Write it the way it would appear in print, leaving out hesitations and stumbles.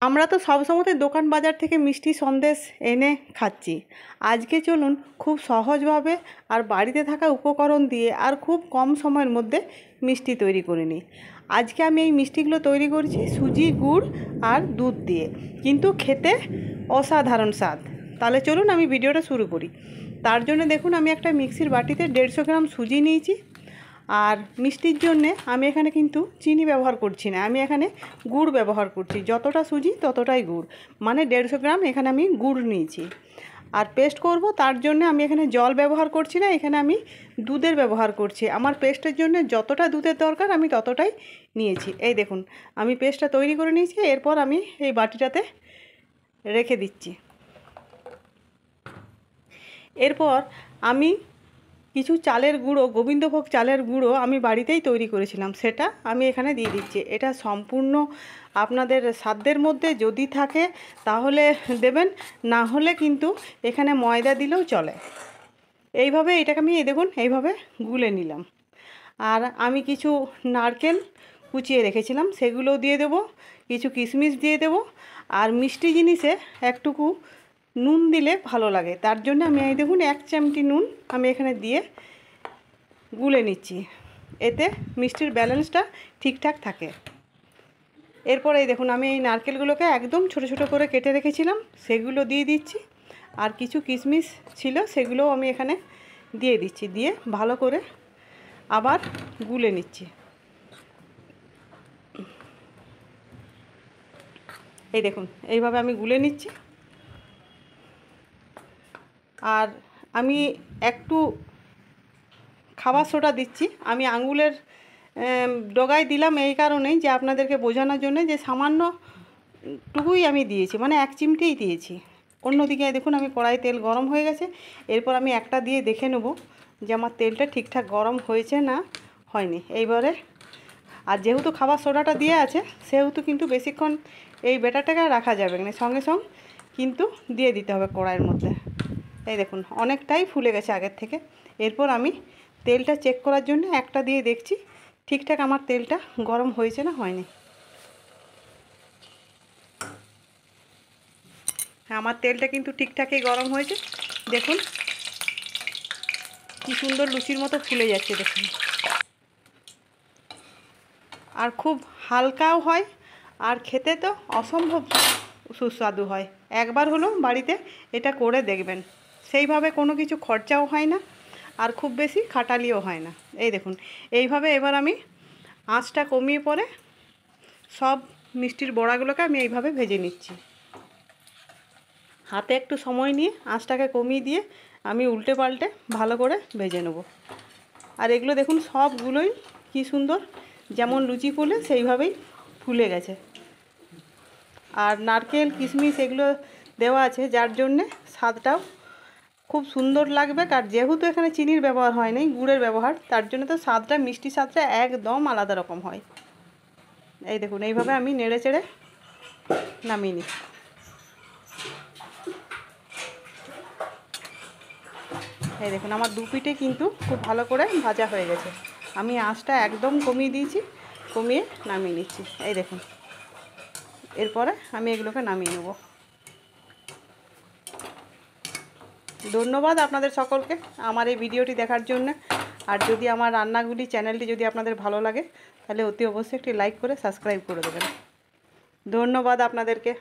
আমরা তো সবসময় দোকান বাজার থেকে মিষ্টি সন্দেশ এনে খাচ্ছি। আজকে চলুন খুব সহজভাবে আর বাড়িতে থাকা উপকরণ দিয়ে আর খুব কম সময়ের মধ্যে মিষ্টি তৈরি করে নিই। আজকে আমি এই মিষ্টিগুলো তৈরি করছি সুজি, গুড় আর দুধ দিয়ে, কিন্তু খেতে অসাধারণ স্বাদ। তাহলে চলুন আমি ভিডিওটা শুরু করি। তার জন্য দেখুন আমি একটা মিক্সির বাটিতে 150 গ্রাম সুজি নিয়েছি। আর মিষ্টির জন্যে আমি এখানে কিন্তু চিনি ব্যবহার করছি না, আমি এখানে গুড় ব্যবহার করছি। যতটা সুজি ততটাই গুড়, মানে 150 গ্রাম এখানে আমি গুড় নিয়েছি। আর পেস্ট করব তার জন্য আমি এখানে জল ব্যবহার করছি না, এখানে আমি দুধের ব্যবহার করছি। আমার পেস্টের জন্য যতটা দুধের দরকার আমি ততটাই নিয়েছি। এই দেখুন আমি পেস্টটা তৈরি করে নিয়েছি। এরপর আমি এই বাটিটাতে রেখে দিচ্ছি। এরপর আমি কিছু চালের গুঁড়ো, গোবিন্দভোগ চালের গুঁড়ো আমি বাড়িতেই তৈরি করেছিলাম, সেটা আমি এখানে দিয়ে দিচ্ছি। এটা সম্পূর্ণ আপনাদের সাধ্যের মধ্যে, যদি থাকে তাহলে দেবেন, না হলে কিন্তু এখানে ময়দা দিলেও চলে। এইভাবে এটাকে আমি দেখুন এইভাবে গুলে নিলাম। আর আমি কিছু নারকেল কুচিয়ে রেখেছিলাম, সেগুলোও দিয়ে দেবো, কিছু কিশমিশ দিয়ে দেবো। আর মিষ্টি জিনিসে একটুকু নুন দিলে ভালো লাগে, তার জন্য আমি এই দেখুন 1 চিমটি নুন আমি এখানে দিয়ে গুলে নিচ্ছি, এতে মিষ্টির ব্যালেন্সটা ঠিকঠাক থাকে। এরপর এই দেখুন আমি এই নারকেলগুলোকে একদম ছোট ছোট করে কেটে রেখেছিলাম, সেগুলো দিয়ে দিচ্ছি। আর কিছু কিশমিশ ছিল সেগুলোও আমি এখানে দিয়ে দিচ্ছি, দিয়ে ভালো করে আবার গুলে নিচ্ছি। এই দেখুন এইভাবে আমি গুলে নিচ্ছি। আর আমি একটু খাবার সোডা দিচ্ছি, আমি আঙুলের ডগায় দিলাম এই কারণেই যে আপনাদেরকে বোঝানোর জন্য যে সামান্য টুকুই আমি দিয়েছি, মানে 1 চিমটিই দিয়েছি। অন্যদিকে দেখুন আমি কড়াই তেল গরম হয়ে গেছে। এরপর আমি একটা দিয়ে দেখে নেব যে আমার তেলটা ঠিকঠাক গরম হয়েছে না হয়নি। এইবারে আর যেহেতু খাবার সোডাটা দিয়ে আছে সেহেতু কিন্তু বেশিক্ষণ এই ব্যাটারটাকে রাখা যাবে না, সঙ্গে সঙ্গে কিন্তু দিয়ে দিতে হবে কড়াইয়ের মধ্যে। এই দেখুন অনেকটাই ফুলে গেছে আগের থেকে। এরপর আমি তেলটা চেক করার জন্য একটা দিয়ে দেখছি ঠিকঠাক আমার তেলটা গরম হয়েছে না হয়নি। হ্যাঁ, আমার তেলটা কিন্তু ঠিকঠাকই গরম হয়েছে। দেখুন কি সুন্দর লুচির মতো ফুলে যাচ্ছে দেখুন। আর খুব হালকাও হয়, আর খেতে তো অসম্ভব সুস্বাদু হয়। একবার হলো বাড়িতে এটা করে দেখবেন, সেইভাবে কোনো কিছু খরচাও হয় না আর খুব বেশি খাটালিও হয় না। এই দেখুন এইভাবে এবার আমি আঁচটা কমিয়ে পরে সব মিষ্টির বড়াগুলোকে আমি এইভাবে ভেজে নিচ্ছি। হাতে একটু সময় নিয়ে আঁচটাকে কমিয়ে দিয়ে আমি উল্টে পাল্টে ভালো করে ভেজে নেব। আর এগুলো দেখুন সবগুলোই কি সুন্দর, যেমন লুচি ফুলে সেইভাবেই ফুলে গেছে। আর নারকেল কিশমিশ এগুলো দেওয়া আছে যার জন্যে স্বাদটাও খুব সুন্দর লাগবে। আর যেহেতু এখানে চিনির ব্যবহার হয় নাই, গুড়ের ব্যবহার, তার জন্য তো স্বাদটা, মিষ্টি স্বাদটা একদম আলাদা রকম হয়। এই দেখুন এইভাবে আমি নেড়ে চেড়ে নামিয়ে নিই। এই দেখুন আমার দু পিঠে কিন্তু খুব ভালো করে ভাজা হয়ে গেছে। আমি আঁচটা একদম কমিয়ে দিয়েছি, কমিয়ে নামিয়ে নিচ্ছি। এই দেখুন এরপরে আমি এগুলোকে নামিয়ে নেব। ধন্যবাদ আপনাদের সকলকে আমার এই ভিডিওটি দেখার জন্য। আর যদি আমার রান্নাগুলি চ্যানেলটি যদি আপনাদের ভালো লাগে তাহলে অতি অবশ্যই একটি লাইক করে সাবস্ক্রাইব করে দেবেন। ধন্যবাদ আপনাদেরকে।